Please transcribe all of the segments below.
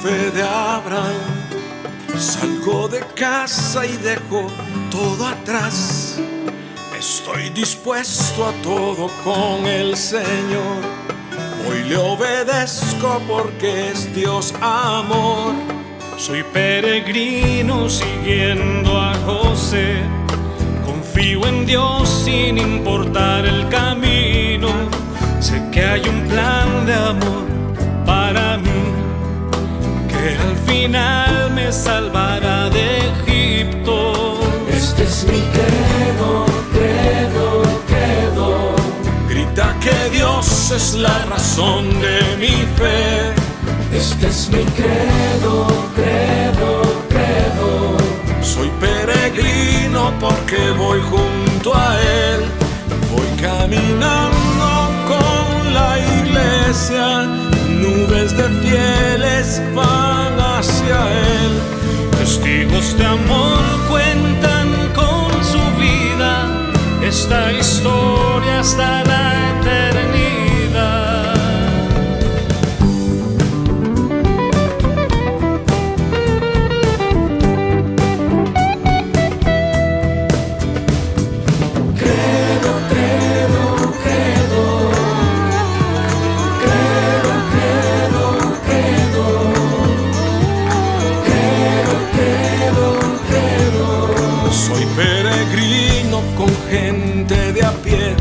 fe de Abraham, salgo de casa y dejo todo atrás. Estoy dispuesto a todo con el Señor. Hoy le obedezco porque es Dios amor. Soy peregrino siguiendo a José. Confío en Dios sin importar el camino. Sé que hay un plan de amor para mí, que al final me salvará de Egipto. Este es mi credo, credo, credo. Grita que Dios es la razón de mi fe. Este es mi credo, credo, credo. Soy peregrino porque voy junto a Él. Voy caminando con la iglesia. Nubes de fieles van hacia Él. Testigos de amor cuentan con su vida esta historia hasta la eternidad. Gente de a pie,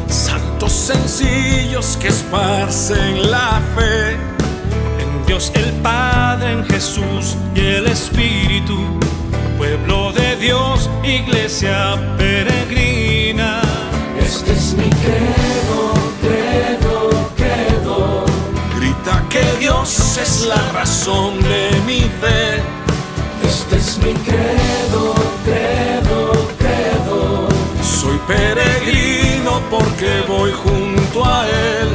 santos sencillos que esparcen la fe en Dios el Padre, en Jesús y el Espíritu, pueblo de Dios, iglesia peregrina. Este es mi credo, credo, credo. Grita que Dios es la razón de mi fe. Este es mi credo, credo, credo. Soy peregrino porque voy junto a Él.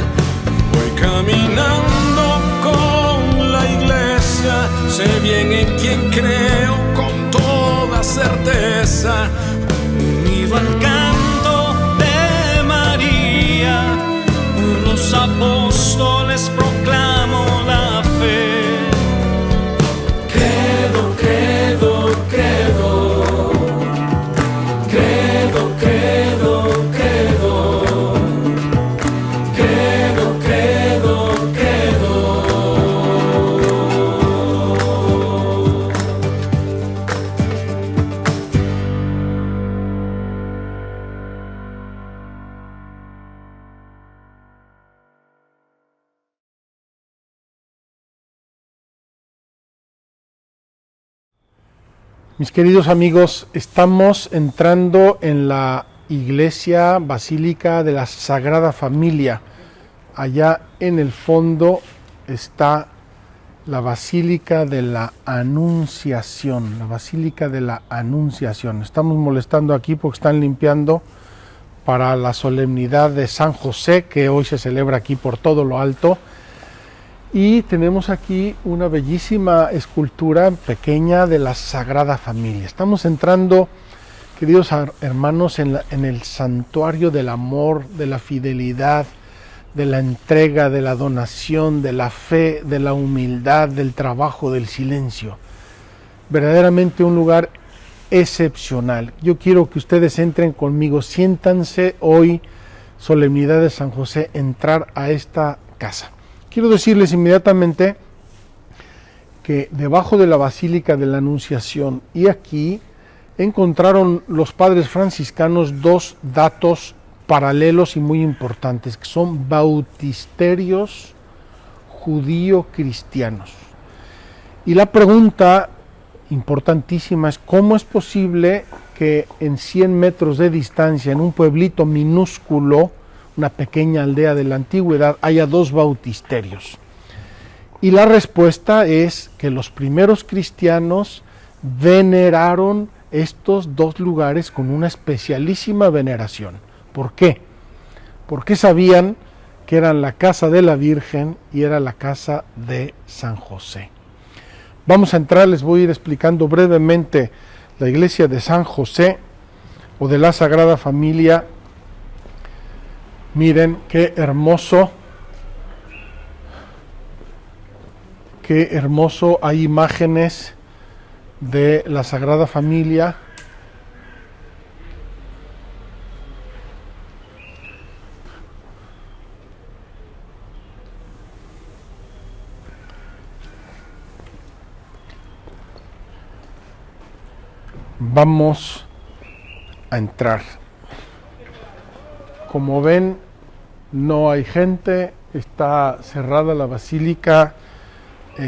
Voy caminando con la iglesia. Sé bien en quién creo con toda certeza. Unido al canto de María, los apóstoles proclamo la fe. Credo, credo, credo. Credo, credo, credo. Credo, credo, credo. Mis queridos amigos, estamos entrando en la iglesia basílica de la Sagrada Familia. Allá en el fondo está la Basílica de la Anunciación, la Basílica de la Anunciación. Estamos molestando aquí porque están limpiando para la solemnidad de San José, que hoy se celebra aquí por todo lo alto. Y tenemos aquí una bellísima escultura pequeña de la Sagrada Familia. Estamos entrando, queridos hermanos, en el santuario del amor, de la fidelidad, de la entrega, de la donación, de la fe, de la humildad, del trabajo, del silencio. Verdaderamente un lugar excepcional. Yo quiero que ustedes entren conmigo, siéntanse hoy, solemnidad de San José, entrar a esta casa. Quiero decirles inmediatamente que debajo de la Basílica de la Anunciación y aquí encontraron los padres franciscanos dos datos paralelos y muy importantes, que son bautisterios judío-cristianos. Y la pregunta importantísima es: ¿cómo es posible que en 100 metros de distancia, en un pueblito minúsculo, una pequeña aldea de la antigüedad, haya dos bautisterios? Y la respuesta es que los primeros cristianos veneraron estos dos lugares con una especialísima veneración. ¿Por qué? Porque sabían que eran la casa de la Virgen y era la casa de San José. Vamos a entrar, les voy a ir explicando brevemente la iglesia de San José o de la Sagrada Familia. Miren qué hermoso Qué hermoso, hay imágenes de la Sagrada Familia. Vamos a entrar. Como ven, no hay gente, está cerrada la basílica.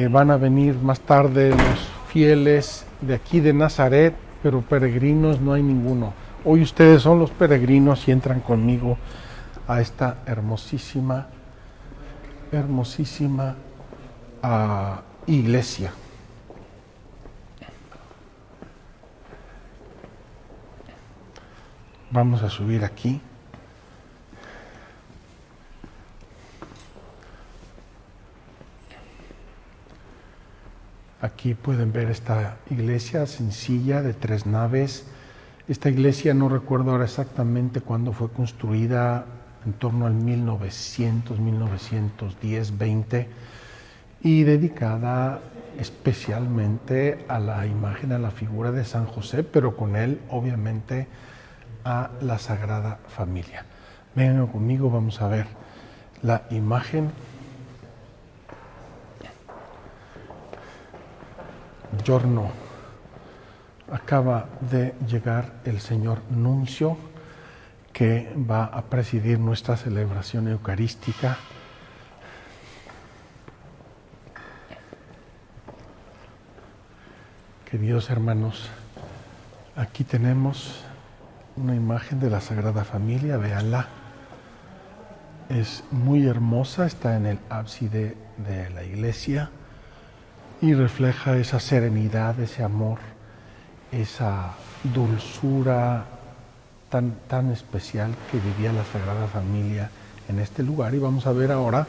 Van a venir más tarde los fieles de aquí de Nazaret, pero peregrinos no hay ninguno. Hoy ustedes son los peregrinos y entran conmigo a esta hermosísima iglesia. Vamos a subir aquí. Aquí pueden ver esta iglesia sencilla de 3 naves. Esta iglesia no recuerdo ahora exactamente cuándo fue construida, en torno al 1900, 1910, 20, y dedicada especialmente a la imagen, a la figura de San José, pero con él obviamente a la Sagrada Familia. Vengan conmigo, vamos a ver la imagen. Giorno, acaba de llegar el señor nuncio que va a presidir nuestra celebración eucarística. Queridos hermanos, aquí tenemos una imagen de la Sagrada Familia, véanla. Es muy hermosa, está en el ábside de la iglesia y refleja esa serenidad, ese amor, esa dulzura tan especial que vivía la Sagrada Familia en este lugar. Y vamos a ver ahora,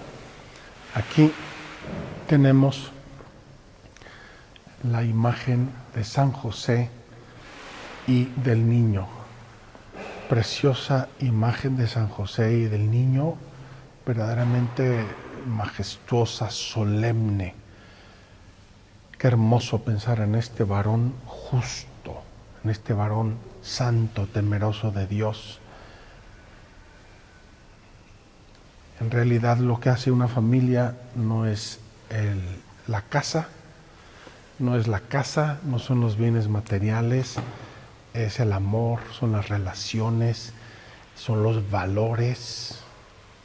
aquí tenemos la imagen de San José y del niño. Preciosa imagen de San José y del niño, verdaderamente majestuosa, solemne. Qué hermoso pensar en este varón justo, en este varón santo, temeroso de Dios. En realidad lo que hace una familia no es la casa, no son los bienes materiales, es el amor, son las relaciones, son los valores,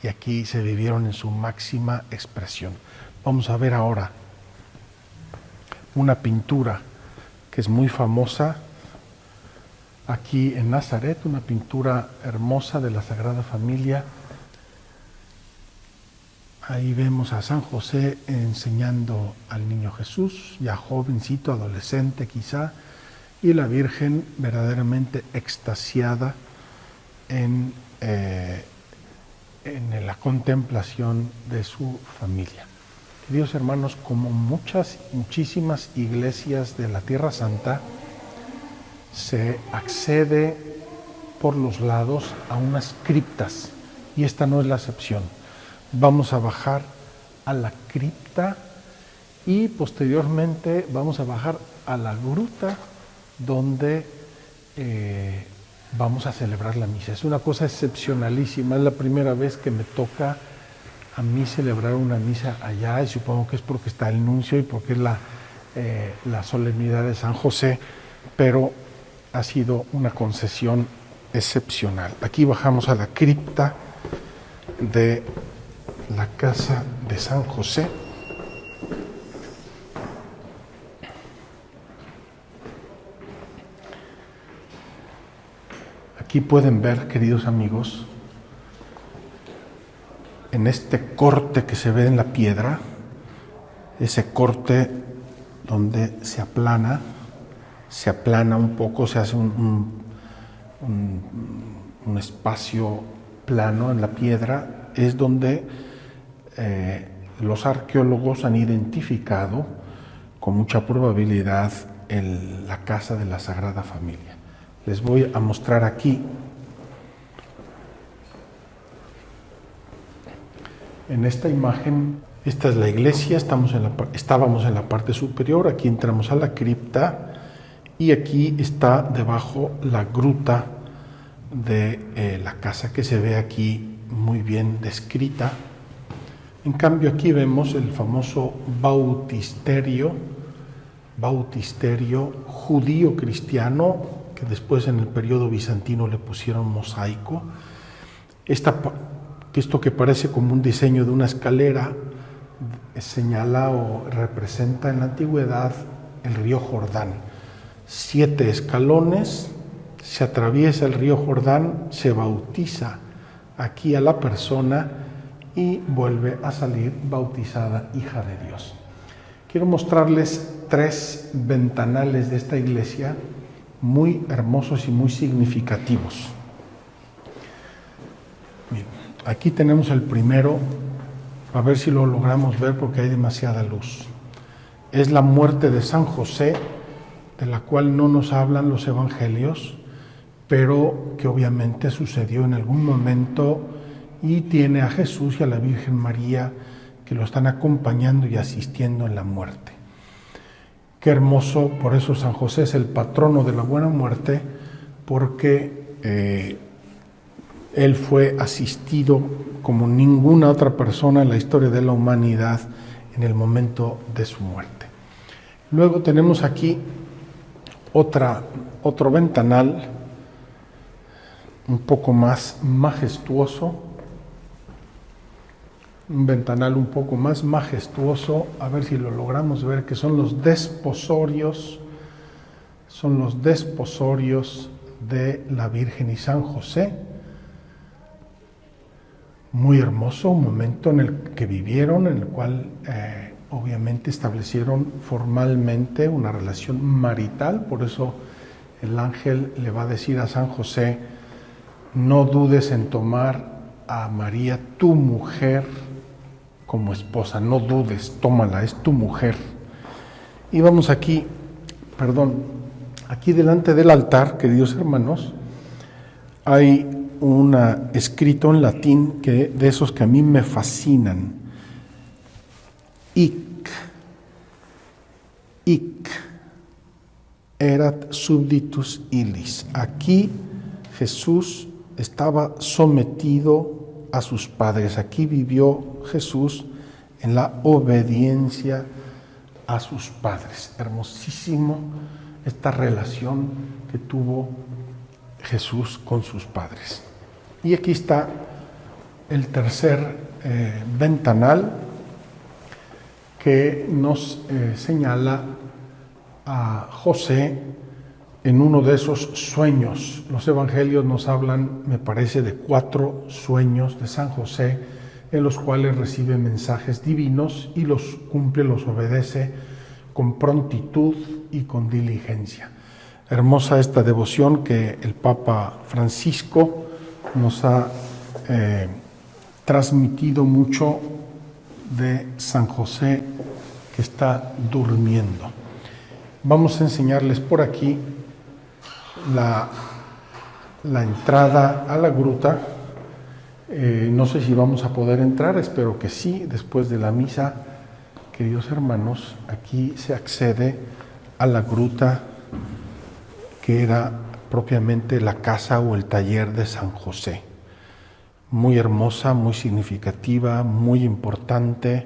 y aquí se vivieron en su máxima expresión. Vamos a ver ahora una pintura que es muy famosa aquí en Nazaret, una pintura hermosa de la Sagrada Familia. Ahí vemos a San José enseñando al niño Jesús, ya jovencito, adolescente quizá, y la Virgen verdaderamente extasiada en la contemplación de su familia. Queridos hermanos, como muchísimas iglesias de la Tierra Santa, se accede por los lados a unas criptas, y esta no es la excepción. Vamos a bajar a la cripta y posteriormente vamos a bajar a la gruta donde vamos a celebrar la misa. Es una cosa excepcionalísima, es la primera vez que me toca a mí celebrar una misa allá, y supongo que es porque está el nuncio y porque es la solemnidad de San José, pero ha sido una concesión excepcional. Aquí bajamos a la cripta de la casa de San José. Aquí pueden ver, queridos amigos, en este corte que se ve en la piedra, ese corte donde se aplana un poco, se hace un espacio plano en la piedra, es donde los arqueólogos han identificado con mucha probabilidad la casa de la Sagrada Familia. Les voy a mostrar aquí, en esta imagen, Esta es la iglesia, estábamos en la parte superior, aquí entramos a la cripta y aquí está debajo la gruta de la casa que se ve aquí muy bien descrita. En cambio aquí vemos el famoso bautisterio judío cristiano, que después en el periodo bizantino le pusieron mosaico. Esto que parece como un diseño de una escalera señala o representa en la antigüedad el río Jordán. 7 escalones, se atraviesa el río Jordán, se bautiza aquí a la persona y vuelve a salir bautizada hija de Dios. Quiero mostrarles 3 ventanales de esta iglesia muy hermosos y muy significativos. Bien, aquí tenemos el primero, a ver si lo logramos ver porque hay demasiada luz. Es la muerte de San José, de la cual no nos hablan los evangelios, pero que obviamente sucedió en algún momento y tiene a Jesús y a la Virgen María que lo están acompañando y asistiendo en la muerte. Qué hermoso, por eso San José es el patrono de la buena muerte, porque él fue asistido como ninguna otra persona en la historia de la humanidad en el momento de su muerte. Luego tenemos aquí otro ventanal un poco más majestuoso, a ver si lo logramos ver, que son los desposorios de la Virgen y San José. Muy hermoso, un momento en el que vivieron, en el cual obviamente establecieron formalmente una relación marital. Por eso el ángel le va a decir a San José: no dudes en tomar a María, tu mujer, como esposa. No dudes, tómala, es tu mujer. Y vamos aquí delante del altar, queridos hermanos, hay un escrito en latín de esos que a mí me fascinan. Hic erat subditus illis. Aquí Jesús estaba sometido a sus padres. Aquí vivió Jesús en la obediencia a sus padres. Hermosísimo esta relación que tuvo Jesús con sus padres. Y aquí está el tercer ventanal que nos señala a José en uno de esos sueños. Los evangelios nos hablan, me parece, de 4 sueños de San José, en los cuales recibe mensajes divinos y los cumple, los obedece con prontitud y con diligencia. Hermosa esta devoción que el Papa Francisco nos ha transmitido mucho de San José que está durmiendo. Vamos a enseñarles por aquí la entrada a la gruta. No sé si vamos a poder entrar, espero que sí, después de la misa. Queridos hermanos, aquí se accede a la gruta que era propiamente la casa o el taller de San José. Muy hermosa, muy significativa, muy importante,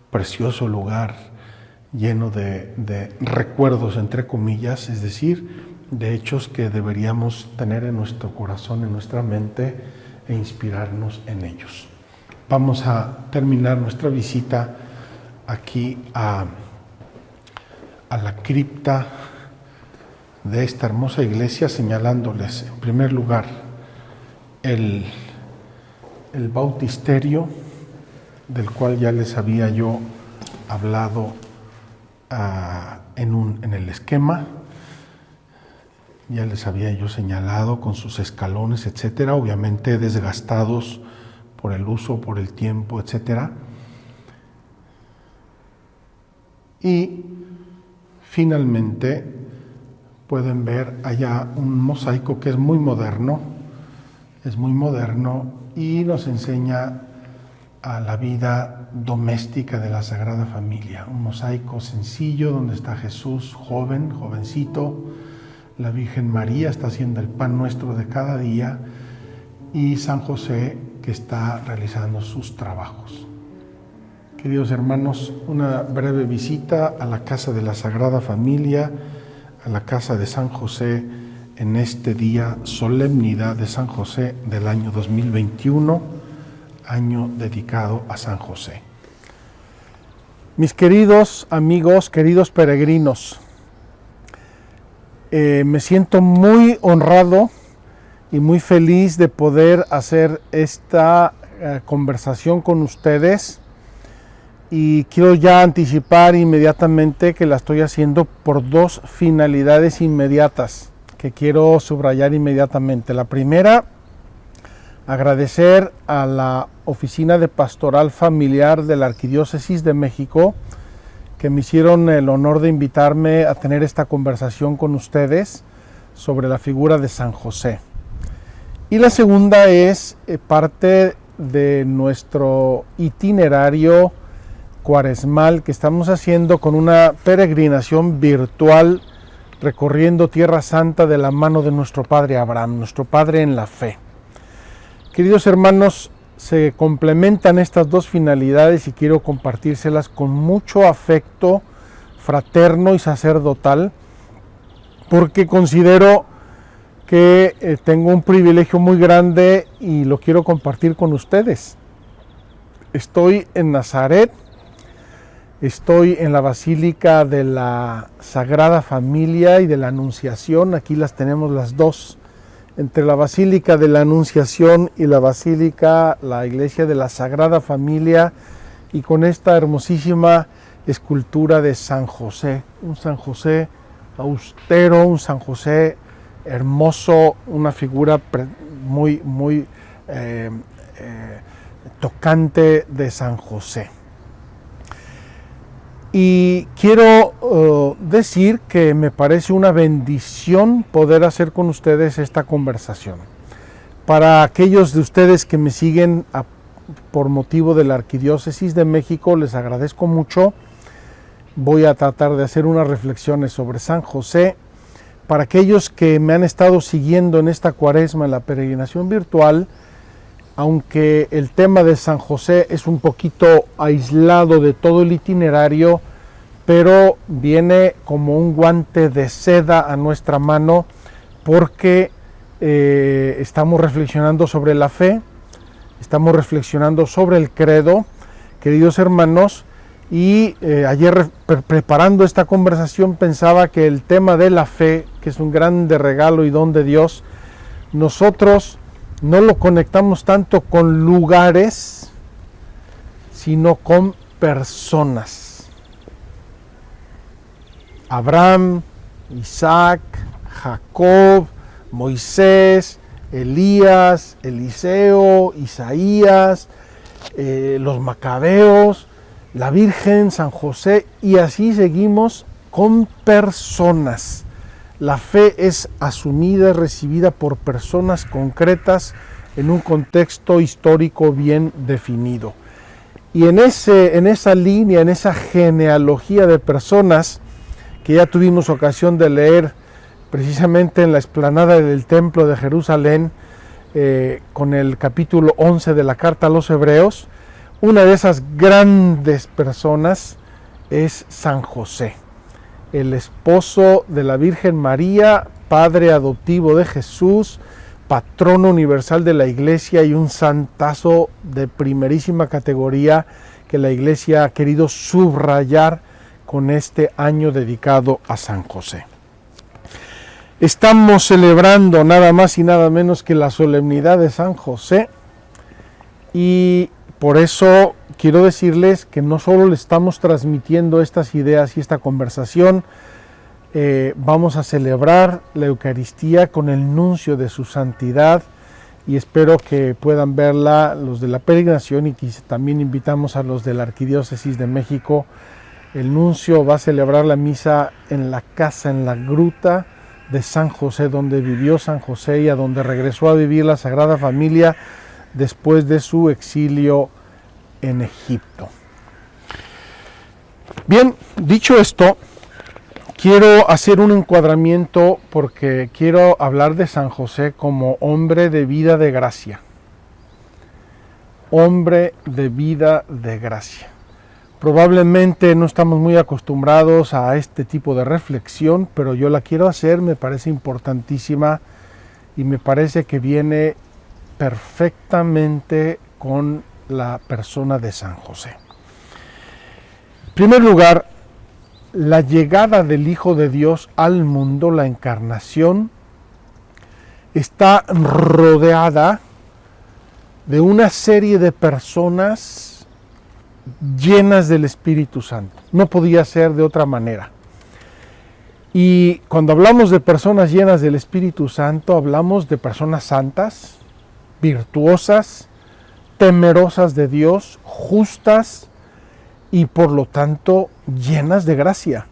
precioso lugar, lleno de recuerdos, entre comillas, es decir, de hechos que deberíamos tener en nuestro corazón, en nuestra mente, e inspirarnos en ellos. Vamos a terminar nuestra visita aquí a la cripta de esta hermosa iglesia, señalándoles en primer lugar el bautisterio, del cual ya les había yo hablado en el esquema. Ya les había yo señalado con sus escalones, etcétera, obviamente desgastados por el uso, por el tiempo, etcétera. Y finalmente pueden ver allá un mosaico que es muy moderno y nos enseña a la vida doméstica de la Sagrada Familia, un mosaico sencillo donde está Jesús, jovencito, la Virgen María está haciendo el pan nuestro de cada día y San José que está realizando sus trabajos. Queridos hermanos, una breve visita a la casa de la Sagrada Familia, a la casa de San José en este día, solemnidad de San José del año 2021, año dedicado a San José. Mis queridos amigos, queridos peregrinos, me siento muy honrado y muy feliz de poder hacer esta conversación con ustedes, y quiero ya anticipar inmediatamente que la estoy haciendo por dos finalidades inmediatas que quiero subrayar inmediatamente. La primera, agradecer a la Oficina de Pastoral Familiar de la Arquidiócesis de México que me hicieron el honor de invitarme a tener esta conversación con ustedes sobre la figura de San José. Y la segunda es parte de nuestro itinerario cuaresmal que estamos haciendo con una peregrinación virtual recorriendo Tierra Santa de la mano de nuestro padre Abraham, nuestro padre en la fe. Queridos hermanos, se complementan estas dos finalidades y quiero compartírselas con mucho afecto fraterno y sacerdotal, porque considero que tengo un privilegio muy grande y lo quiero compartir con ustedes. Estoy en Nazaret, estoy en la Basílica de la Sagrada Familia y de la Anunciación, aquí las tenemos las dos, entre la Basílica de la Anunciación y la Iglesia de la Sagrada Familia, y con esta hermosísima escultura de San José, un San José austero, un San José hermoso, una figura muy tocante de San José. Y quiero decir que me parece una bendición poder hacer con ustedes esta conversación. Para aquellos de ustedes que me siguen por motivo de la Arquidiócesis de México, les agradezco mucho. Voy a tratar de hacer unas reflexiones sobre San José. Para aquellos que me han estado siguiendo en esta cuaresma, en la peregrinación virtual, aunque el tema de San José es un poquito aislado de todo el itinerario, pero viene como un guante de seda a nuestra mano, porque estamos reflexionando sobre la fe, estamos reflexionando sobre el credo, queridos hermanos, y ayer preparando esta conversación pensaba que el tema de la fe, que es un grande regalo y don de Dios, nosotros no lo conectamos tanto con lugares, sino con personas. Abraham, Isaac, Jacob, Moisés, Elías, Eliseo, Isaías, los Macabeos, la Virgen, San José, y así seguimos con personas. La fe es asumida, recibida por personas concretas en un contexto histórico bien definido. Y en esa línea, en esa genealogía de personas que ya tuvimos ocasión de leer precisamente en la explanada del Templo de Jerusalén, con el capítulo 11 de la Carta a los Hebreos, una de esas grandes personas es San José, el esposo de la Virgen María, padre adoptivo de Jesús, patrono universal de la Iglesia y un santazo de primerísima categoría que la Iglesia ha querido subrayar con este año dedicado a San José. Estamos celebrando nada más y nada menos que la solemnidad de San José, y por eso quiero decirles que no solo le estamos transmitiendo estas ideas y esta conversación, vamos a celebrar la Eucaristía con el nuncio de su santidad, y espero que puedan verla los de la peregrinación, y que también invitamos a los de la Arquidiócesis de México. El nuncio va a celebrar la misa en la casa, en la gruta de San José, donde vivió San José y a donde regresó a vivir la Sagrada Familia después de su exilio en Egipto. Bien, dicho esto, quiero hacer un encuadramiento porque quiero hablar de San José como hombre de vida de gracia. Hombre de vida de gracia. Probablemente no estamos muy acostumbrados a este tipo de reflexión, pero yo la quiero hacer, me parece importantísima y me parece que viene perfectamente con la persona de San José. En primer lugar, la llegada del Hijo de Dios al mundo, la encarnación, está rodeada de una serie de personas llenas del Espíritu Santo. No podía ser de otra manera. Y cuando hablamos de personas llenas del Espíritu Santo, hablamos de personas santas, virtuosas, temerosas de Dios, justas y por lo tanto llenas de gracia.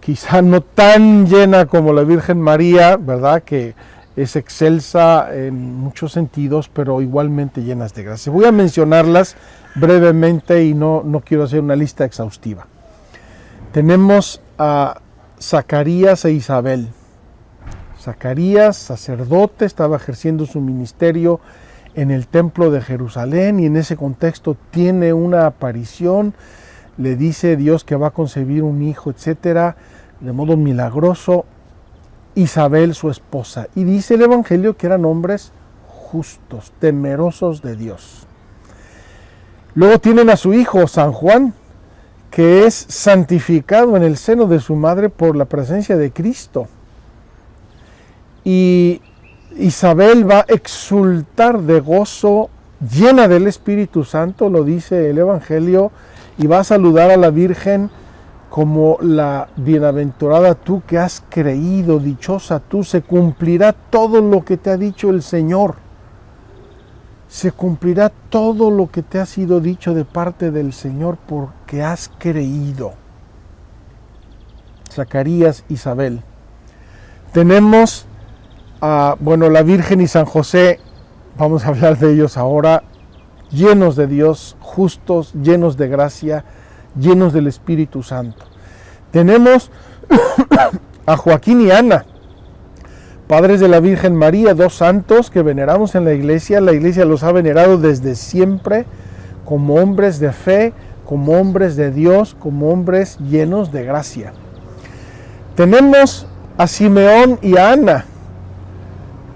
Quizá no tan llena como la Virgen María, ¿verdad? Que es excelsa en muchos sentidos, pero igualmente llenas de gracia. Voy a mencionarlas brevemente y no quiero hacer una lista exhaustiva. Tenemos a Zacarías e Isabel. Zacarías, sacerdote, estaba ejerciendo su ministerio en el templo de Jerusalén y en ese contexto tiene una aparición, le dice Dios que va a concebir un hijo, etcétera, de modo milagroso. Isabel, su esposa, y dice el Evangelio que eran hombres justos, temerosos de Dios. Luego tienen a su hijo San Juan, que es santificado en el seno de su madre por la presencia de Cristo. Y Isabel va a exultar de gozo, llena del Espíritu Santo, lo dice el Evangelio, y va a saludar a la Virgen como la bienaventurada tú que has creído, dichosa tú, se cumplirá todo lo que te ha dicho el Señor. Se cumplirá todo lo que te ha sido dicho de parte del Señor porque has creído. Zacarías, Isabel. Tenemos la Virgen y San José, vamos a hablar de ellos ahora, llenos de Dios, justos, llenos de gracia, llenos del Espíritu Santo. Tenemos a Joaquín y Ana, padres de la Virgen María, dos santos que veneramos en la iglesia los ha venerado desde siempre como hombres de fe, como hombres de Dios, como hombres llenos de gracia. Tenemos a Simeón y a Ana.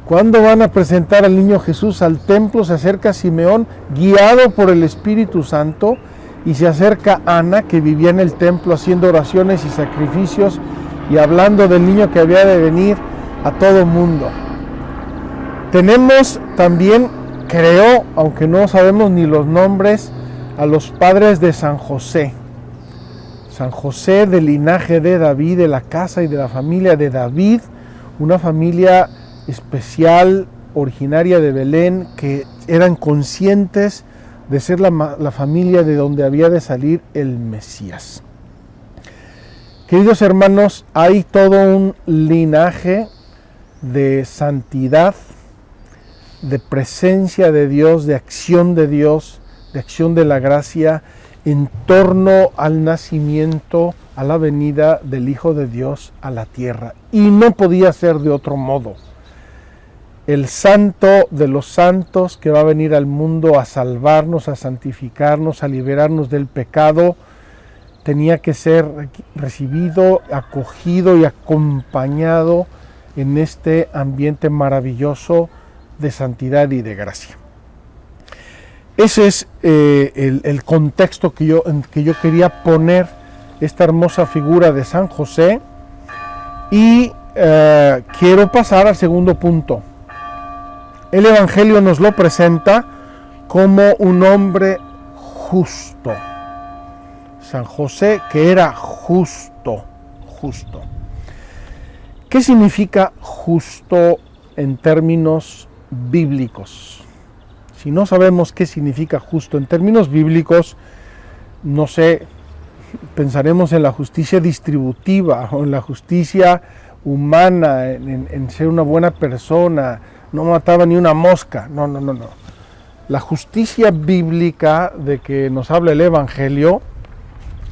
Cuando van a presentar al niño Jesús al templo, se acerca Simeón guiado por el Espíritu Santo y se acerca Ana, que vivía en el templo haciendo oraciones y sacrificios y hablando del niño que había de venir a todo mundo. Tenemos también, creo, aunque no sabemos ni los nombres, a los padres de San José. San José del linaje de David, de la casa y de la familia de David, una familia especial, originaria de Belén, que eran conscientes de ser la familia de donde había de salir el Mesías. Queridos hermanos, hay todo un linaje de santidad, de presencia de Dios, de acción de la gracia en torno al nacimiento, a la venida del Hijo de Dios a la tierra. Y no podía ser de otro modo. El santo de los santos que va a venir al mundo a salvarnos, a santificarnos, a liberarnos del pecado, tenía que ser recibido, acogido y acompañado en este ambiente maravilloso de santidad y de gracia. Ese es el contexto que yo quería poner esta hermosa figura de San José y quiero pasar al segundo punto. El Evangelio nos lo presenta como un hombre justo. San José, que era justo. ¿Qué significa justo en términos bíblicos? Si no sabemos qué significa justo en términos bíblicos, no sé, pensaremos en la justicia distributiva o en la justicia humana, en ser una buena persona, no mataba ni una mosca. No. La justicia bíblica de que nos habla el Evangelio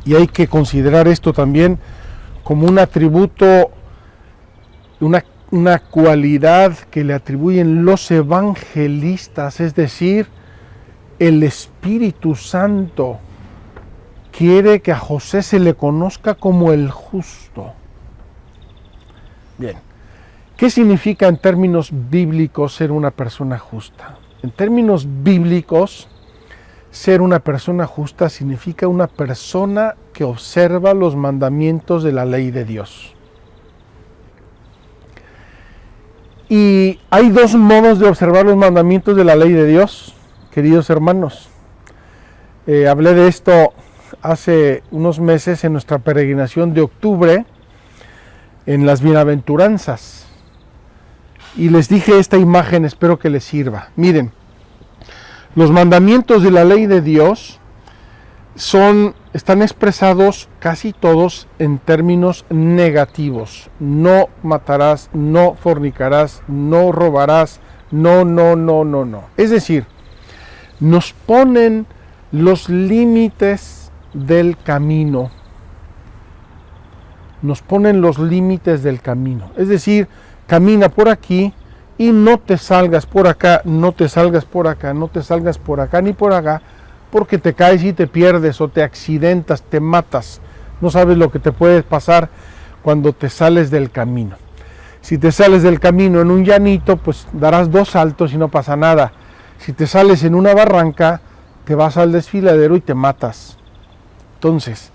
Y hay que considerar esto también como un atributo, una cualidad que le atribuyen los evangelistas, es decir, el Espíritu Santo quiere que a José se le conozca como el justo. Bien, ¿qué significa en términos bíblicos ser una persona justa? En términos bíblicos, ser una persona justa significa una persona que observa los mandamientos de la ley de Dios. Y hay dos modos de observar los mandamientos de la ley de Dios, queridos hermanos. Hablé de esto hace unos meses en nuestra peregrinación de octubre en las bienaventuranzas. Y les dije esta imagen, espero que les sirva. Miren, los mandamientos de la ley de Dios están expresados casi todos en términos negativos. No matarás, no fornicarás, no robarás, no. Es decir, nos ponen los límites del camino. Nos ponen los límites del camino. Es decir, camina por aquí y no te salgas por acá, no te salgas por acá, no te salgas por acá ni por acá, porque te caes y te pierdes o te accidentas, te matas. No sabes lo que te puede pasar cuando te sales del camino. Si te sales del camino en un llanito, pues darás 2 saltos y no pasa nada. Si te sales en una barranca, te vas al desfiladero y te matas. Entonces,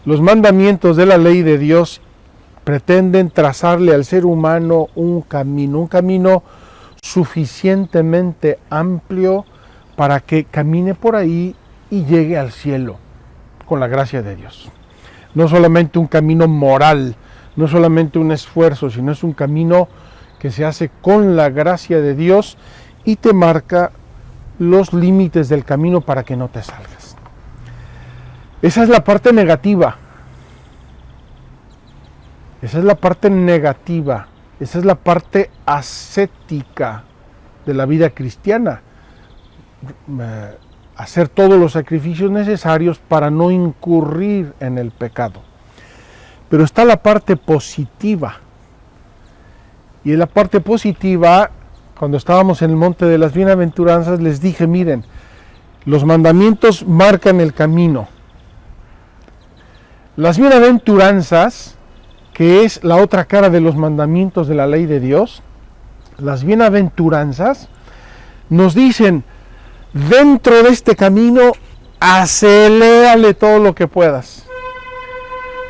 los mandamientos de la ley de Dios pretenden trazarle al ser humano un camino suficientemente amplio para que camine por ahí y llegue al cielo con la gracia de Dios. No solamente un camino moral, no solamente un esfuerzo, sino es un camino que se hace con la gracia de Dios y te marca los límites del camino para que no te salgas. Esa es la parte negativa. Esa es la parte negativa. Esa es la parte ascética de la vida cristiana. Hacer todos los sacrificios necesarios para no incurrir en el pecado. Pero está la parte positiva. Y en la parte positiva, cuando estábamos en el monte de las bienaventuranzas, les dije, miren, los mandamientos marcan el camino. Las bienaventuranzas, que es la otra cara de los mandamientos de la ley de Dios, las bienaventuranzas nos dicen, dentro de este camino, acelérale todo lo que puedas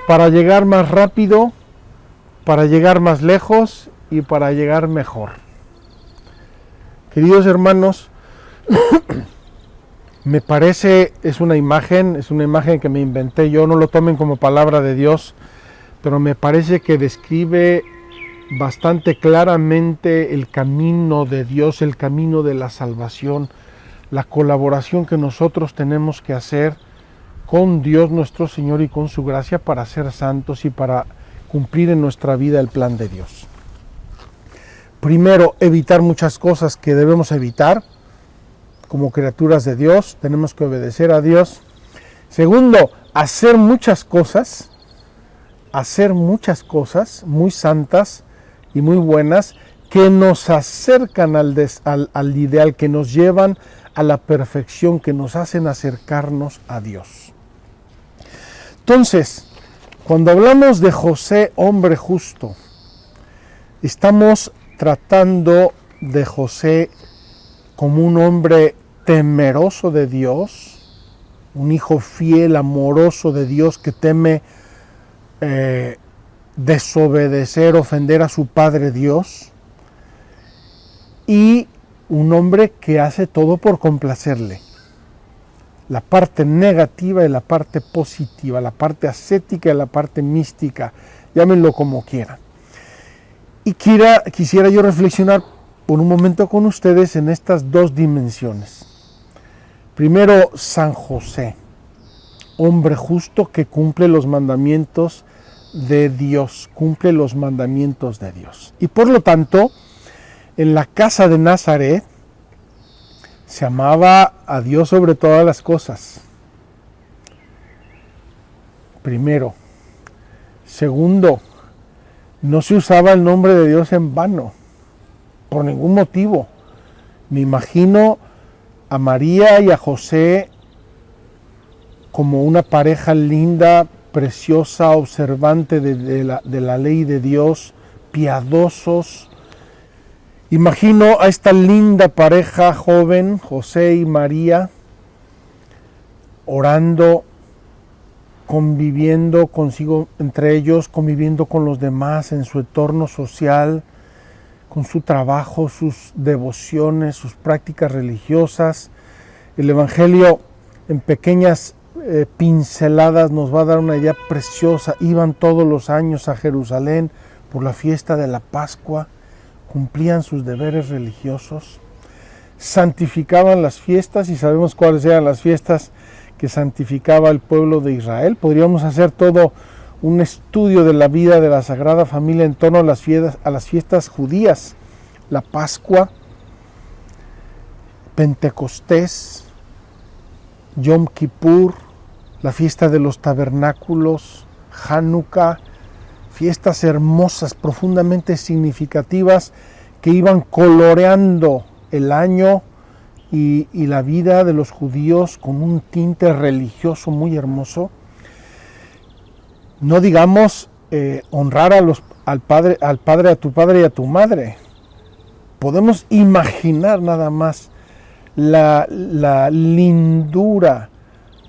para llegar más rápido, para llegar más lejos y para llegar mejor. Queridos hermanos, me parece, es una imagen que me inventé yo, no lo tomen como palabra de Dios, pero me parece que describe bastante claramente el camino de Dios, el camino de la salvación, la colaboración que nosotros tenemos que hacer con Dios nuestro Señor y con su gracia para ser santos y para cumplir en nuestra vida el plan de Dios. Primero, evitar muchas cosas que debemos evitar. Como criaturas de Dios, tenemos que obedecer a Dios. Segundo, hacer muchas cosas muy santas y muy buenas que nos acercan al ideal, que nos llevan a la perfección, que nos hacen acercarnos a Dios. Entonces, cuando hablamos de José, hombre justo, estamos tratando de José como un hombre temeroso de Dios, un hijo fiel, amoroso de Dios, que teme desobedecer, ofender a su Padre Dios, y un hombre que hace todo por complacerle. La parte negativa y la parte positiva, la parte ascética y la parte mística, llámenlo como quieran. Y quisiera yo reflexionar por un momento con ustedes en estas dos dimensiones. Primero, San José, hombre justo que cumple los mandamientos de Dios, cumple los mandamientos de Dios. Y por lo tanto, en la casa de Nazaret se amaba a Dios sobre todas las cosas. primero. Segundo, no se usaba el nombre de Dios en vano, por ningún motivo. Me imagino a María y a José como una pareja linda, preciosa, observante de la ley de Dios, piadosos. Imagino a esta linda pareja joven, José y María, orando, conviviendo consigo, entre ellos, conviviendo con los demás en su entorno social, con su trabajo, sus devociones, sus prácticas religiosas. El Evangelio en pequeñas pinceladas nos va a dar una idea preciosa. Iban todos los años a Jerusalén por la fiesta de la Pascua, cumplían sus deberes religiosos, santificaban las fiestas, y sabemos cuáles eran las fiestas que santificaba el pueblo de Israel. Podríamos hacer todo un estudio de la vida de la Sagrada Familia en torno a las fiestas judías: la Pascua, Pentecostés, Yom Kippur, la fiesta de los tabernáculos, Hanukkah, fiestas hermosas, profundamente significativas, que iban coloreando el año y la vida de los judíos con un tinte religioso muy hermoso. No digamos honrar al padre, a tu padre y a tu madre. Podemos imaginar nada más la lindura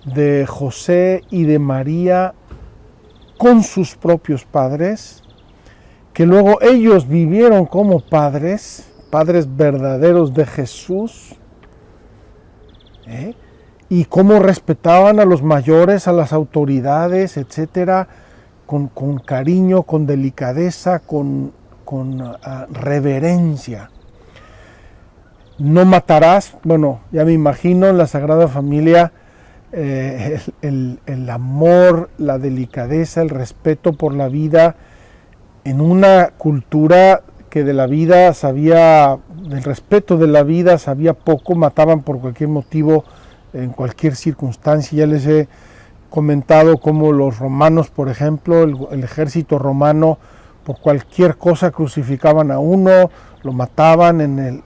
de José y de María con sus propios padres, que luego ellos vivieron como padres verdaderos de Jesús, y cómo respetaban a los mayores, a las autoridades, etcétera, con cariño, con delicadeza, con reverencia. No matarás. Bueno, ya me imagino en la Sagrada Familia el amor, la delicadeza, el respeto por la vida, en una cultura que de la vida sabía, del respeto de la vida sabía poco. Mataban por cualquier motivo, en cualquier circunstancia. Ya les he comentado cómo los romanos, por ejemplo, el ejército romano, por cualquier cosa crucificaban a uno, lo mataban en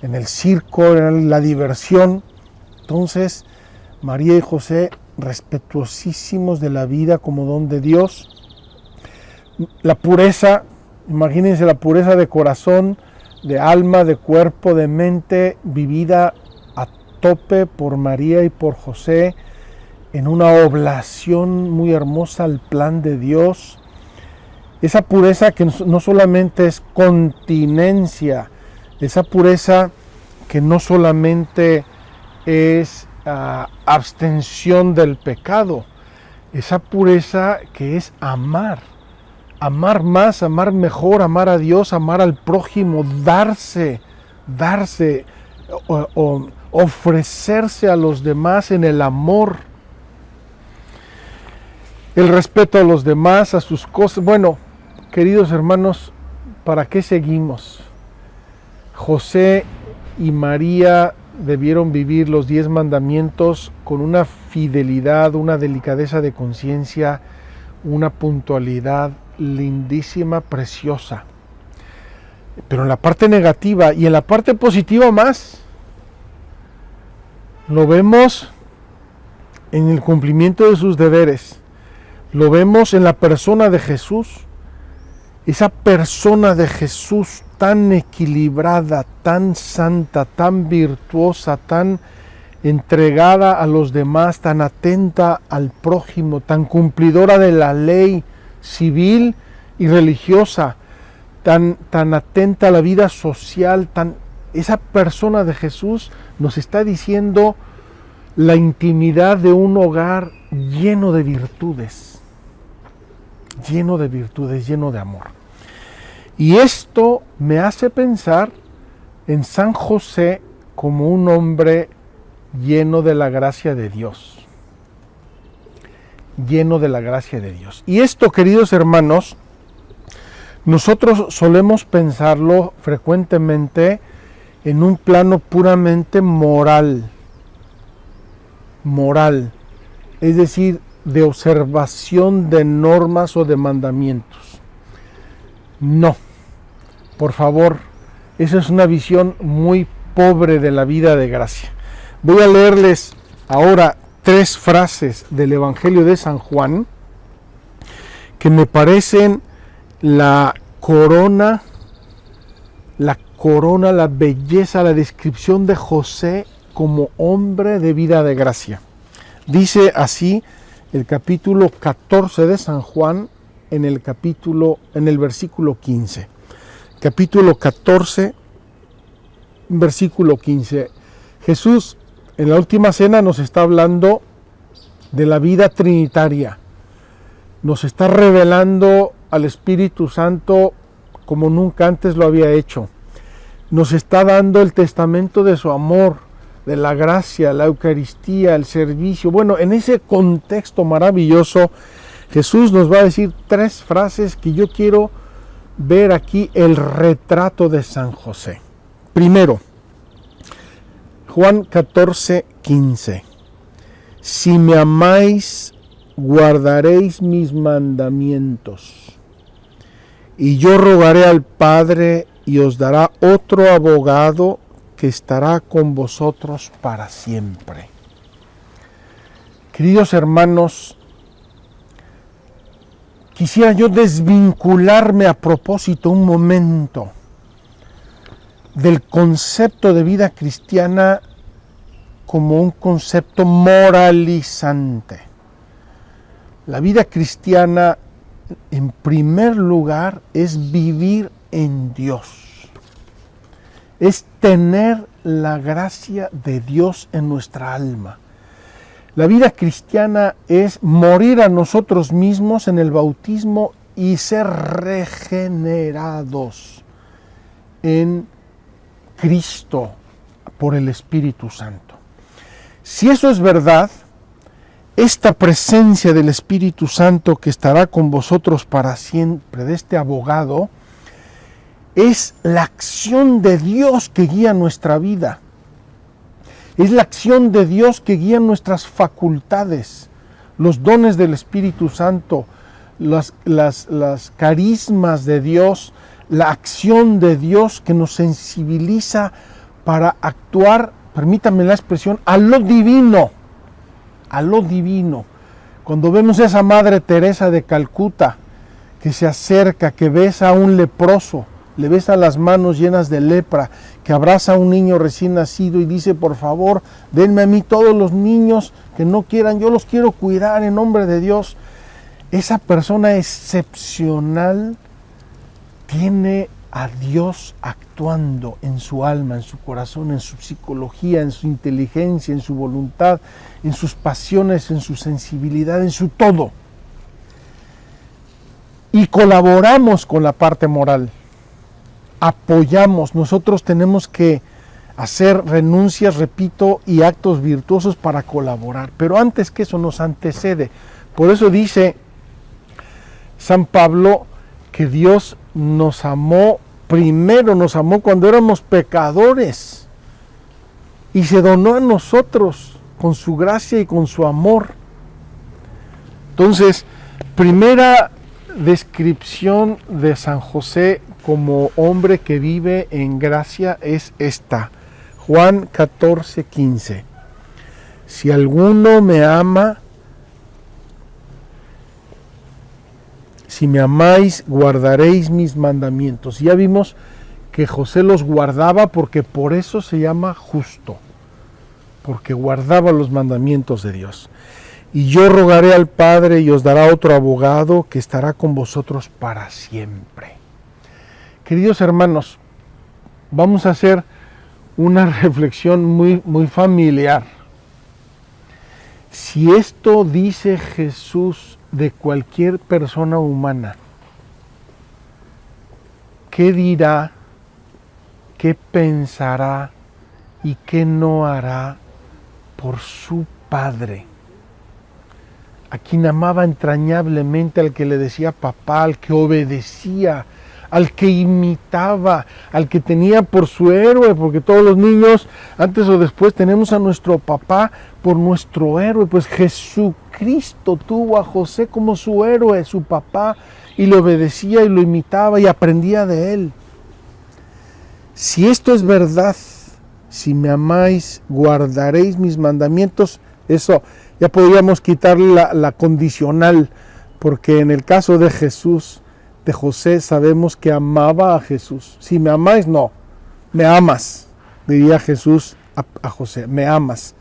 el circo, en la diversión. Entonces, María y José, respetuosísimos de la vida como don de Dios. La pureza, imagínense la pureza de corazón, de alma, de cuerpo, de mente, vivida a tope por María y por José, en una oblación muy hermosa al plan de Dios. Esa pureza que no solamente es continencia, esa pureza que no solamente es abstención del pecado, esa pureza que es amar más, amar mejor, amar a Dios, amar al prójimo, darse, ofrecerse a los demás en el amor, el respeto a los demás, a sus cosas. Bueno, queridos hermanos, ¿para qué seguimos? José y María debieron vivir los 10 mandamientos con una fidelidad, una delicadeza de conciencia, una puntualidad lindísima, preciosa. Pero en la parte negativa y en la parte positiva más, lo vemos en el cumplimiento de sus deberes, lo vemos en la persona de Jesús, esa persona de Jesús tan equilibrada, tan santa, tan virtuosa, tan entregada a los demás, tan atenta al prójimo, tan cumplidora de la ley civil y religiosa, tan atenta a la vida social. Esa persona de Jesús nos está diciendo la intimidad de un hogar lleno de virtudes, lleno de amor. Y esto me hace pensar en San José como un hombre lleno de la gracia de Dios. Lleno de la gracia de Dios. Y esto, queridos hermanos, nosotros solemos pensarlo frecuentemente en un plano puramente moral. Es decir, de observación de normas o de mandamientos. No, por favor, esa es una visión muy pobre de la vida de gracia. Voy a leerles ahora 3 frases del Evangelio de San Juan que me parecen la corona, la belleza, la descripción de José como hombre de vida de gracia. Dice así el capítulo 14 de San Juan en el versículo 15. Capítulo 14, versículo 15. Jesús en la última cena nos está hablando de la vida trinitaria. Nos está revelando al Espíritu Santo como nunca antes lo había hecho. Nos está dando el testamento de su amor, de la gracia, la Eucaristía, el servicio. Bueno, en ese contexto maravilloso, Jesús nos va a decir 3 frases que yo quiero ver aquí el retrato de San José. Primero, Juan 14, 15. Si me amáis, guardaréis mis mandamientos. Y yo rogaré al Padre y os dará otro abogado que estará con vosotros para siempre. Queridos hermanos, quisiera yo desvincularme a propósito un momento del concepto de vida cristiana como un concepto moralizante. La vida cristiana, en primer lugar, es vivir en Dios. Es tener la gracia de Dios en nuestra alma. La vida cristiana es morir a nosotros mismos en el bautismo y ser regenerados en Cristo por el Espíritu Santo. Si eso es verdad, esta presencia del Espíritu Santo que estará con vosotros para siempre, de este abogado, es la acción de Dios que guía nuestra vida. Es la acción de Dios que guía nuestras facultades, los dones del Espíritu Santo, las carismas de Dios, la acción de Dios que nos sensibiliza para actuar, permítanme la expresión, a lo divino. A lo divino. Cuando vemos a esa Madre Teresa de Calcuta que se acerca, que besa a un leproso, le besa las manos llenas de lepra, que abraza a un niño recién nacido y dice, por favor, denme a mí todos los niños que no quieran, yo los quiero cuidar en nombre de Dios. Esa persona excepcional tiene a Dios actuando en su alma, en su corazón, en su psicología, en su inteligencia, en su voluntad, en sus pasiones, en su sensibilidad, en su todo. Y colaboramos con la parte moral. Apoyamos, nosotros tenemos que hacer renuncias, repito, y actos virtuosos para colaborar, pero antes que eso nos antecede. Por eso dice San Pablo que Dios nos amó primero, nos amó cuando éramos pecadores y se donó a nosotros con su gracia y con su amor. Entonces, primera descripción de San José como hombre que vive en gracia es esta. Juan 14, 15. Si alguno me ama, si me amáis, guardaréis mis mandamientos. Ya vimos que José los guardaba porque por eso se llama justo, porque guardaba los mandamientos de Dios. Y yo rogaré al Padre y os dará otro abogado que estará con vosotros para siempre. Queridos hermanos, vamos a hacer una reflexión muy familiar. Si esto dice Jesús de cualquier persona humana, ¿qué dirá, qué pensará y qué no hará por su Padre? A quien amaba entrañablemente, al que le decía papá, al que obedecía, al que imitaba, al que tenía por su héroe, porque todos los niños, antes o después, tenemos a nuestro papá por nuestro héroe. Pues Jesucristo tuvo a José como su héroe, su papá, y le obedecía y lo imitaba y aprendía de él. Si esto es verdad, si me amáis, guardaréis mis mandamientos, eso ya podríamos quitarle la condicional, porque en el caso de Jesús, de José, sabemos que amaba a Jesús. Si me amáis, no, me amas, diría Jesús a José, me amas.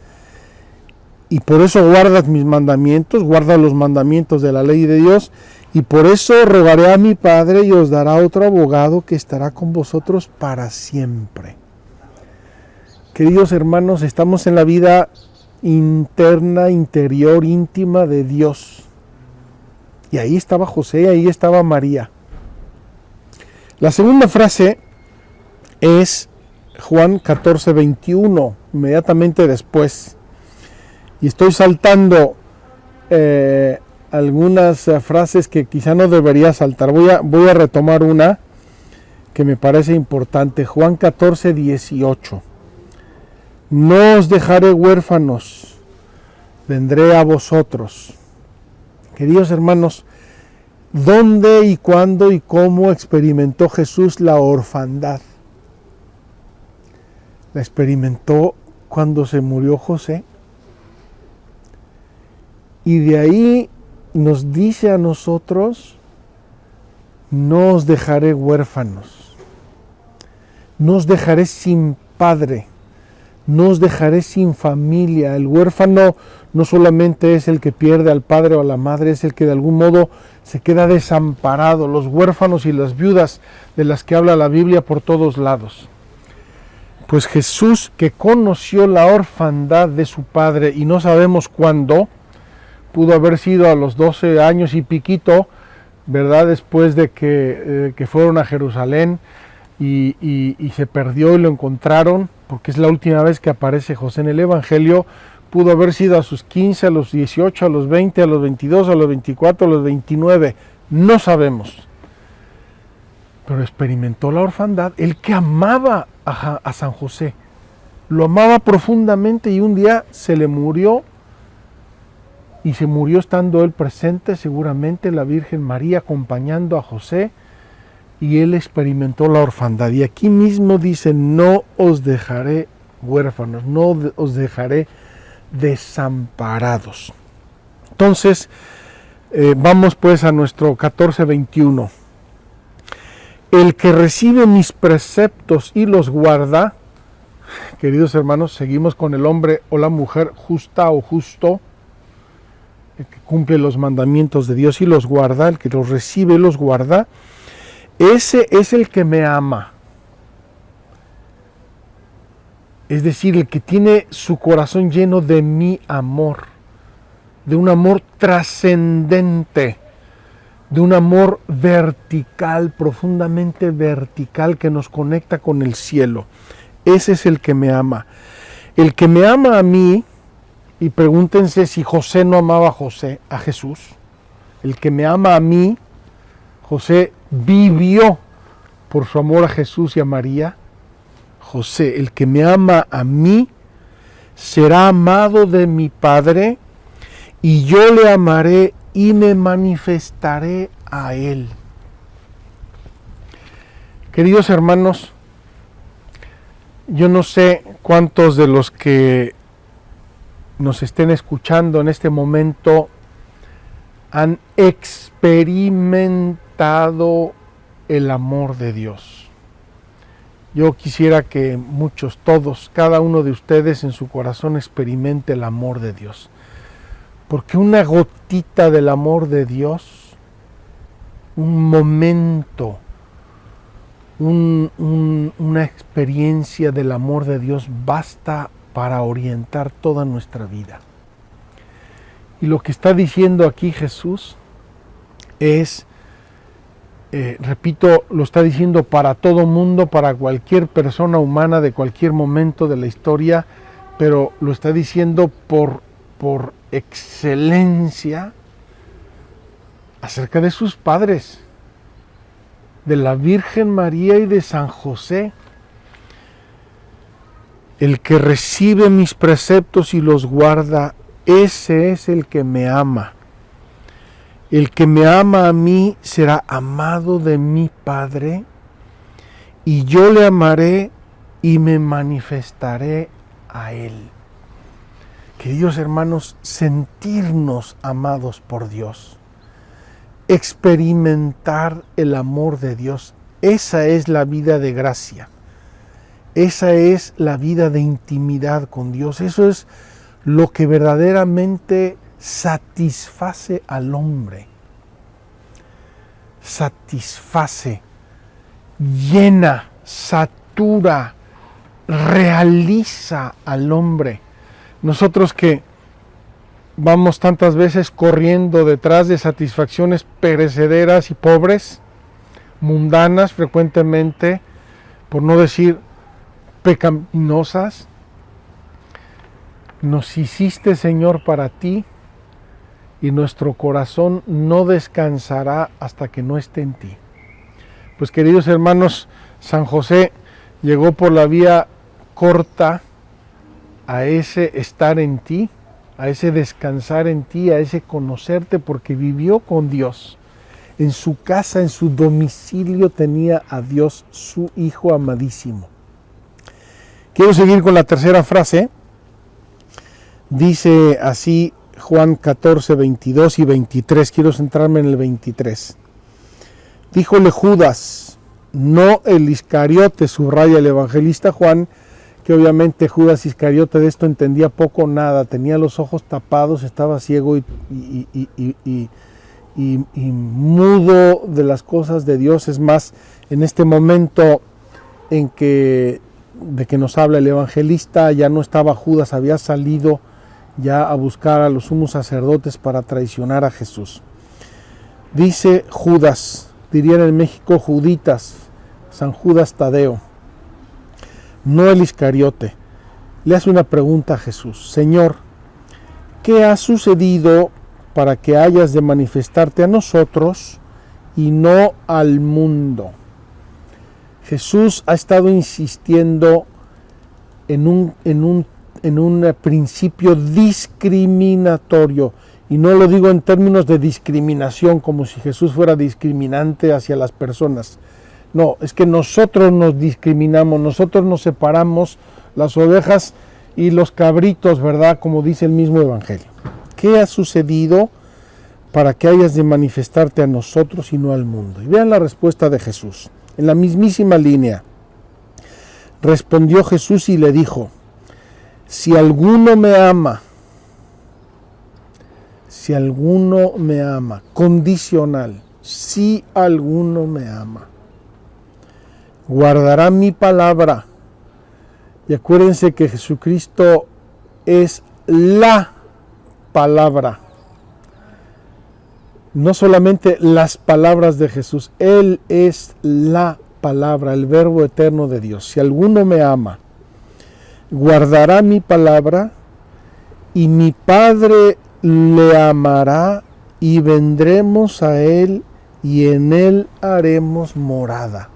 Y por eso guardas mis mandamientos, guarda los mandamientos de la ley de Dios, y por eso rogaré a mi Padre y os dará otro abogado que estará con vosotros para siempre. Queridos hermanos, estamos en la vida interna, interior, íntima de Dios. Y ahí estaba José, ahí estaba María. La segunda frase es Juan 14:21, inmediatamente después. Y estoy saltando algunas frases que quizá no debería saltar. Voy a retomar una que me parece importante. Juan 14:18. No os dejaré huérfanos, vendré a vosotros. Queridos hermanos, ¿dónde y cuándo y cómo experimentó Jesús la orfandad? La experimentó cuando se murió José. Y de ahí nos dice a nosotros, no os dejaré huérfanos, no os dejaré sin padre, no os dejaré sin familia. El huérfano no solamente es el que pierde al padre o a la madre, es el que de algún modo se queda desamparado. Los huérfanos y las viudas de las que habla la Biblia por todos lados. Pues Jesús, que conoció la orfandad de su padre, y no sabemos cuándo, pudo haber sido a los 12 años y piquito, ¿verdad? Después de que fueron a Jerusalén y se perdió y lo encontraron, porque es la última vez que aparece José en el Evangelio. Pudo haber sido a sus 15, a los 18, a los 20, a los 22, a los 24, a los 29. No sabemos. Pero experimentó la orfandad. El que amaba a San José. Lo amaba profundamente y un día se le murió. Y se murió estando él presente, seguramente la Virgen María acompañando a José. Y él experimentó la orfandad. Y aquí mismo dice, no os dejaré huérfanos, no os dejaré desamparados. Entonces, vamos pues a nuestro 14:21. El que recibe mis preceptos y los guarda, queridos hermanos, seguimos con el hombre o la mujer justa o justo, el que cumple los mandamientos de Dios y los guarda, el que los recibe y los guarda, ese es el que me ama. Es decir, el que tiene su corazón lleno de mi amor, de un amor trascendente, de un amor vertical, profundamente vertical, que nos conecta con el cielo. Ese es el que me ama. El que me ama a mí, y pregúntense si José no amaba a Jesús. El que me ama a mí, José vivió por su amor a Jesús y a María. José, el que me ama a mí, será amado de mi Padre, y yo le amaré y me manifestaré a él. Queridos hermanos, yo no sé cuántos de los que nos estén escuchando en este momento han experimentado el amor de Dios. Yo quisiera que muchos, todos, cada uno de ustedes en su corazón experimente el amor de Dios. Porque una gotita del amor de Dios, un momento, una experiencia del amor de Dios basta para orientar toda nuestra vida. Y lo que está diciendo aquí Jesús es, repito, lo está diciendo para todo mundo, para cualquier persona humana de cualquier momento de la historia, pero lo está diciendo por excelencia acerca de sus padres. de la Virgen María y de San José. El que recibe mis preceptos y los guarda, ese es el que me ama. El que me ama a mí será amado de mi Padre, y yo le amaré y me manifestaré a él. Queridos hermanos, sentirnos amados por Dios, experimentar el amor de Dios, esa es la vida de gracia, esa es la vida de intimidad con Dios, eso es lo que verdaderamente satisface al hombre, satisface, llena, satura, realiza al hombre. Nosotros que vamos tantas veces corriendo detrás de satisfacciones perecederas y pobres, mundanas frecuentemente, por no decir pecaminosas, nos hiciste, Señor, para ti, y nuestro corazón no descansará hasta que no esté en ti. Pues, queridos hermanos, San José llegó por la vía corta a ese estar en ti, a ese descansar en ti, a ese conocerte, porque vivió con Dios. En su casa, en su domicilio, tenía a Dios, su Hijo amadísimo. Quiero seguir con la tercera frase. Dice así Juan 14, 22 y 23. Quiero centrarme en el 23. Díjole Judas, no el Iscariote, subraya el evangelista Juan, que obviamente Judas Iscariote de esto entendía poco o nada, tenía los ojos tapados, estaba ciego y mudo de las cosas de Dios. Es más, en este momento de que nos habla el evangelista, ya no estaba Judas, había salido ya a buscar a los sumos sacerdotes para traicionar a Jesús. Dice Judas, dirían en México Juditas, San Judas Tadeo, no el Iscariote, le hace una pregunta a Jesús: Señor, ¿qué ha sucedido para que hayas de manifestarte a nosotros y no al mundo? Jesús ha estado insistiendo en un principio discriminatorio, y no lo digo en términos de discriminación como si Jesús fuera discriminante hacia las personas. No, es que nosotros nos discriminamos, nosotros nos separamos, las ovejas y los cabritos, ¿verdad? Como dice el mismo Evangelio. ¿Qué ha sucedido para que hayas de manifestarte a nosotros y no al mundo? Y vean la respuesta de Jesús, en la mismísima línea. Respondió Jesús y le dijo: si alguno me ama, condicional, si alguno me ama, guardará mi palabra. Y acuérdense que Jesucristo es la palabra. No solamente las palabras de Jesús, Él es la palabra, el verbo eterno de Dios. Si alguno me ama, guardará mi palabra, y mi Padre le amará, y vendremos a Él, y en Él haremos morada.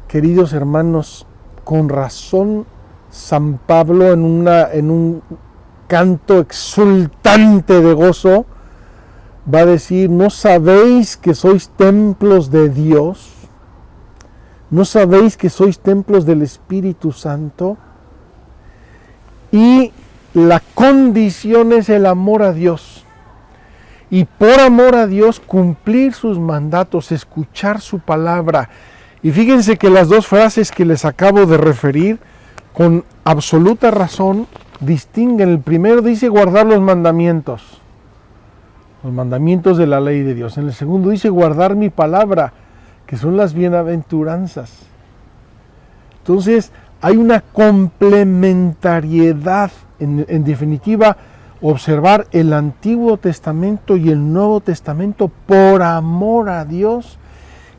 Queridos hermanos, con razón San Pablo en un canto exultante de gozo va a decir: ¿no sabéis que sois templos de Dios? ¿No sabéis que sois templos del Espíritu Santo? Y la condición es el amor a Dios. Y por amor a Dios cumplir sus mandatos, escuchar su palabra. Y fíjense que las dos frases que les acabo de referir, con absoluta razón, distinguen. El primero dice guardar los mandamientos de la ley de Dios. En el segundo dice guardar mi palabra, que son las bienaventuranzas. Entonces hay una complementariedad, en definitiva, observar el Antiguo Testamento y el Nuevo Testamento por amor a Dios.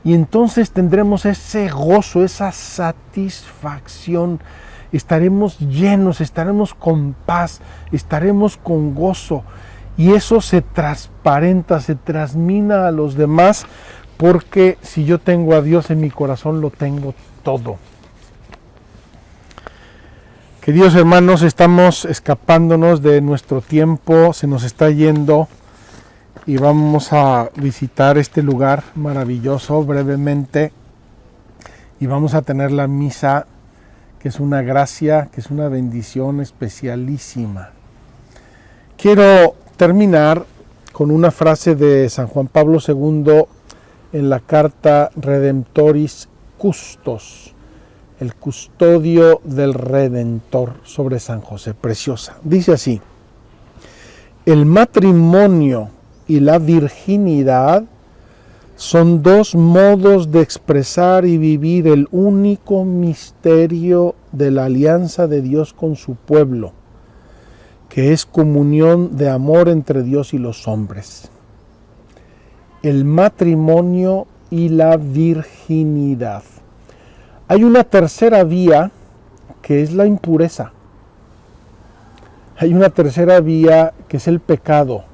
Y entonces tendremos ese gozo, esa satisfacción, estaremos llenos, estaremos con paz, estaremos con gozo, y eso se transparenta, se transmina a los demás porque si yo tengo a Dios en mi corazón, lo tengo todo. Queridos hermanos, estamos escapándonos de nuestro tiempo, se nos está yendo y vamos a visitar este lugar maravilloso brevemente y vamos a tener la misa, que es una gracia, que es una bendición especialísima. Quiero terminar con una frase de San Juan Pablo II en la carta Redemptoris Custos, el custodio del Redentor, sobre San José, preciosa. Dice así: el matrimonio y la virginidad son dos modos de expresar y vivir el único misterio de la alianza de Dios con su pueblo, que es comunión de amor entre Dios y los hombres. El matrimonio y la virginidad. Hay una tercera vía, que es la impureza. Hay una tercera vía, que es el pecado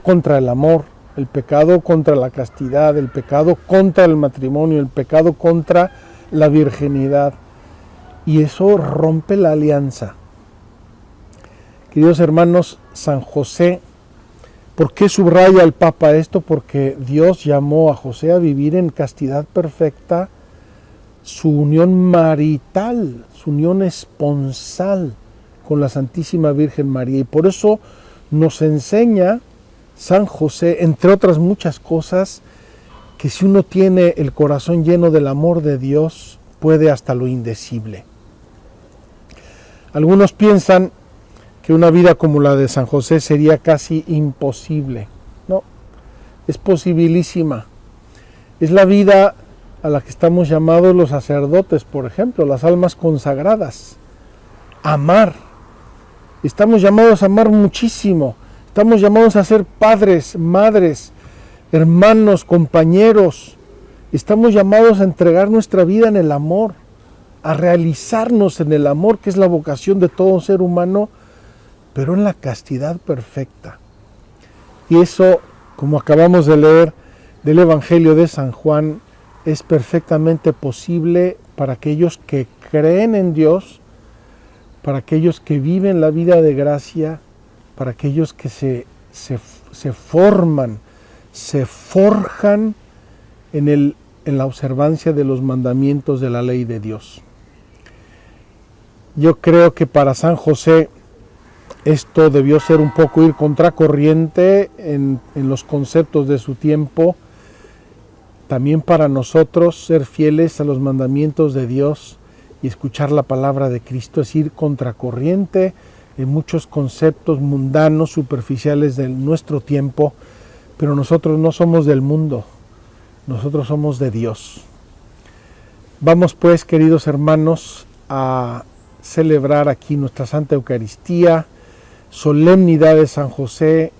contra el amor, el pecado contra la castidad, el pecado contra el matrimonio, el pecado contra la virginidad. Y eso rompe la alianza. Queridos hermanos, San José, ¿por qué subraya el Papa esto? Porque Dios llamó a José a vivir en castidad perfecta su unión marital, su unión esponsal con la Santísima Virgen María. Y por eso nos enseña San José, entre otras muchas cosas, que si uno tiene el corazón lleno del amor de Dios, puede hasta lo indecible. Algunos piensan que una vida como la de San José sería casi imposible. No, es posibilísima. Es la vida a la que estamos llamados los sacerdotes, por ejemplo, las almas consagradas. Amar. Estamos llamados a amar muchísimo. Estamos llamados a ser padres, madres, hermanos, compañeros. Estamos llamados a entregar nuestra vida en el amor, a realizarnos en el amor, que es la vocación de todo ser humano, pero en la castidad perfecta. Y eso, como acabamos de leer del Evangelio de San Juan, es perfectamente posible para aquellos que creen en Dios, para aquellos que viven la vida de gracia, para aquellos que se forman, se forjan en la observancia de los mandamientos de la ley de Dios. Yo creo que para San José esto debió ser un poco ir contracorriente en los conceptos de su tiempo. También para nosotros ser fieles a los mandamientos de Dios y escuchar la palabra de Cristo es ir contracorriente en muchos conceptos mundanos, superficiales de nuestro tiempo, pero nosotros no somos del mundo, nosotros somos de Dios. Vamos pues, queridos hermanos, a celebrar aquí nuestra Santa Eucaristía, solemnidad de San José,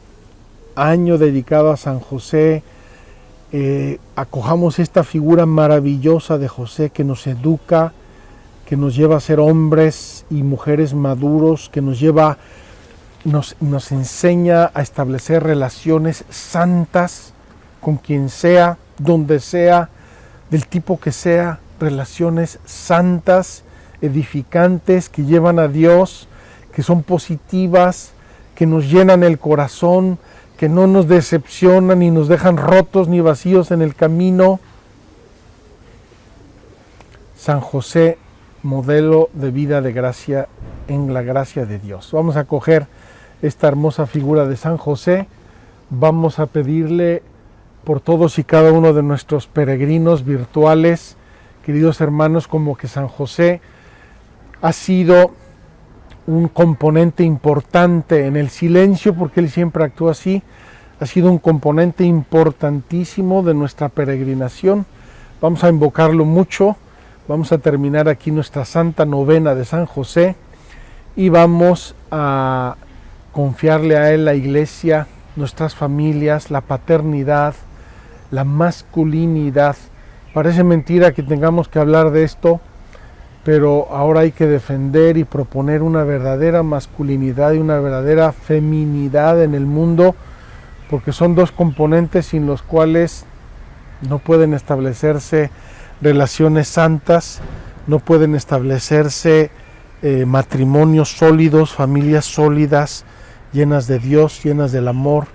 año dedicado a San José. Acojamos esta figura maravillosa de José que nos educa, que nos lleva a ser hombres y mujeres maduros, que nos enseña a establecer relaciones santas con quien sea, donde sea, del tipo que sea, relaciones santas, edificantes, que llevan a Dios, que son positivas, que nos llenan el corazón, que no nos decepcionan ni nos dejan rotos ni vacíos en el camino. San José, modelo de vida de gracia en la gracia de Dios. Vamos a coger esta hermosa figura de San José, vamos a pedirle por todos y cada uno de nuestros peregrinos virtuales, queridos hermanos, como que San José ha sido un componente importante en el silencio, porque él siempre actúa así, ha sido un componente importantísimo de nuestra peregrinación. Vamos a invocarlo mucho, vamos a terminar aquí nuestra santa novena de San José y vamos a confiarle a él la iglesia, nuestras familias, la paternidad, la masculinidad. Parece mentira que tengamos que hablar de esto, pero ahora hay que defender y proponer una verdadera masculinidad y una verdadera feminidad en el mundo, porque son dos componentes sin los cuales No pueden establecerse relaciones santas, no pueden establecerse matrimonios sólidos, familias sólidas, llenas de Dios, llenas del amor,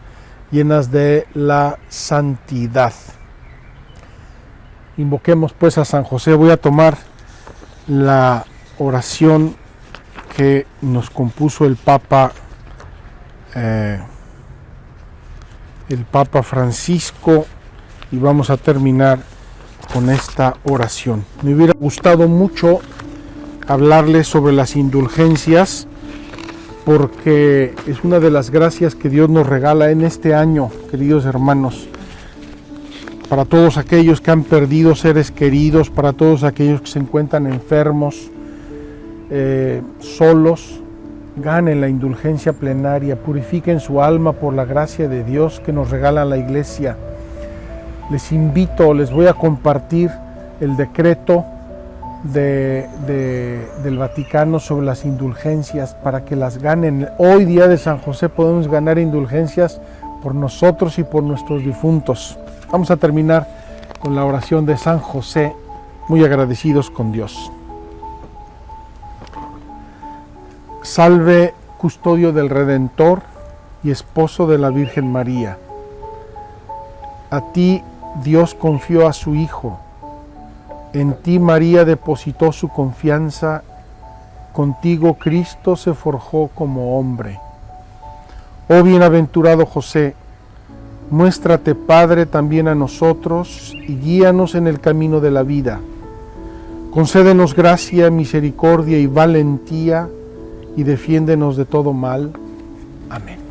llenas de la santidad. Invoquemos pues a San José. Voy a tomar la oración que nos compuso el Papa Francisco, y vamos a terminar con esta oración. Me hubiera gustado mucho hablarles sobre las indulgencias, porque es una de las gracias que Dios nos regala en este año, queridos hermanos, para todos aquellos que han perdido seres queridos, para todos aquellos que se encuentran enfermos, solos. Ganen la indulgencia plenaria, purifiquen su alma por la gracia de Dios que nos regala la Iglesia. Les invito, les voy a compartir el decreto del Vaticano sobre las indulgencias para que las ganen. Hoy, día de San José, podemos ganar indulgencias por nosotros y por nuestros difuntos. Vamos a terminar con la oración de San José, muy agradecidos con Dios. Salve, custodio del Redentor y esposo de la Virgen María. A ti Dios confió a su Hijo. En ti María depositó su confianza. Contigo Cristo se forjó como hombre. Oh bienaventurado José, muéstrate Padre también a nosotros y guíanos en el camino de la vida. Concédenos gracia, misericordia y valentía, y defiéndenos de todo mal. Amén.